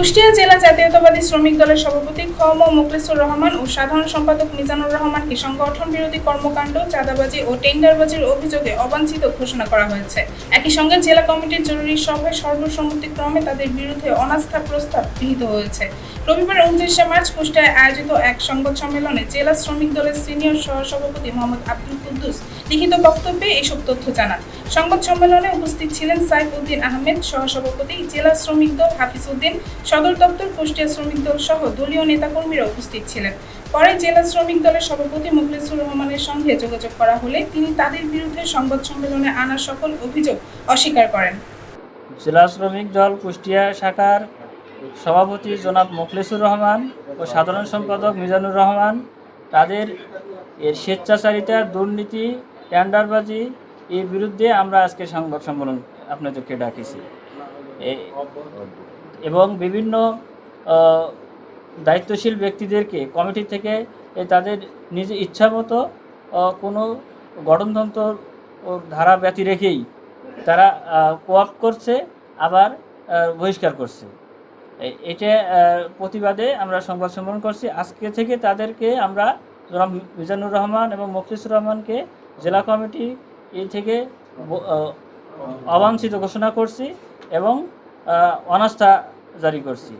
কুষ্টিয়া জেলা জাতীয়তাবাদী শ্রমিক দলের সভাপতি খ ম মোখলেছুর রহমান ও সাধারণ সম্পাদক মিজানুর রহমানকে সংগঠন বিরোধী কর্মকাণ্ড, চাঁদাবাজি ও টেন্ডারবাজির অভিযোগে অবাঞ্ছিত ঘোষণা করা হয়েছে। একই সঙ্গে জেলা কমিটির জরুরি সভায় সর্বসম্মতিক্রমে তাদের বিরুদ্ধে অনাস্থা প্রস্তাব গৃহীত হয়েছে। রবিবার 29 মার্চ কুষ্টিয়ায় আয়োজিত এক সংবাদ সম্মেলনে জেলা শ্রমিক দলের সিনিয়র সহসভাপতি মোহাম্মদ আব্দুল কুদ্দুস লিখিত বক্তব্যে এসব তথ্য জানান। সংবাদ সম্মেলনে উপস্থিত ছিলেন সাইফ উদ্দিন আহমেদ সহসভাপতি, জেলা শ্রমিক দল হাফিজ উদ্দিন, সদর দপ্তর কুষ্টিয়া শ্রমিক দল সহ দলীয় নেতাকর্মীরা উপস্থিত ছিলেন। পরে জেলা শ্রমিক দলের সভাপতি মোখলেছুর রহমানের সঙ্গে যোগাযোগ করা হলে তিনি তাদের বিরুদ্ধে সংবাদ সম্মেলনে আনা সকল অভিযোগ অস্বীকার করেন। জেলা শ্রমিক দল কুষ্টিয়া শাখার সভাপতি জনাব মোখলেছুর রহমান ও সাধারণ সম্পাদক মিজানুর রহমান তাদের স্বেচ্ছাচারিতা, দুর্নীতি, টেন্ডারবাজি এর বিরুদ্ধে আমরা আজকে সংবাদ সম্মেলন আপনাদেরকে ডাকিছি এবং বিভিন্ন দায়িত্বশীল ব্যক্তিদেরকে কমিটি থেকে তাদের নিজে ইচ্ছামতো কোনো গঠনতন্ত্র ধারা ব্যতি রেখেই তারা কোঅপ্ট করছে, আবার বহিষ্কার করছে। এটা প্রতিবাদে আমরা সংবাদ সম্মেলন করছি। আজকে থেকে তাদেরকে আমরা জনাব মিজানুর রহমান এবং মোখলেছুর রহমানকে জেলা কমিটি থেকে অবাঞ্ছিত ঘোষণা করছি এবং অনাস্থা জারি করছি।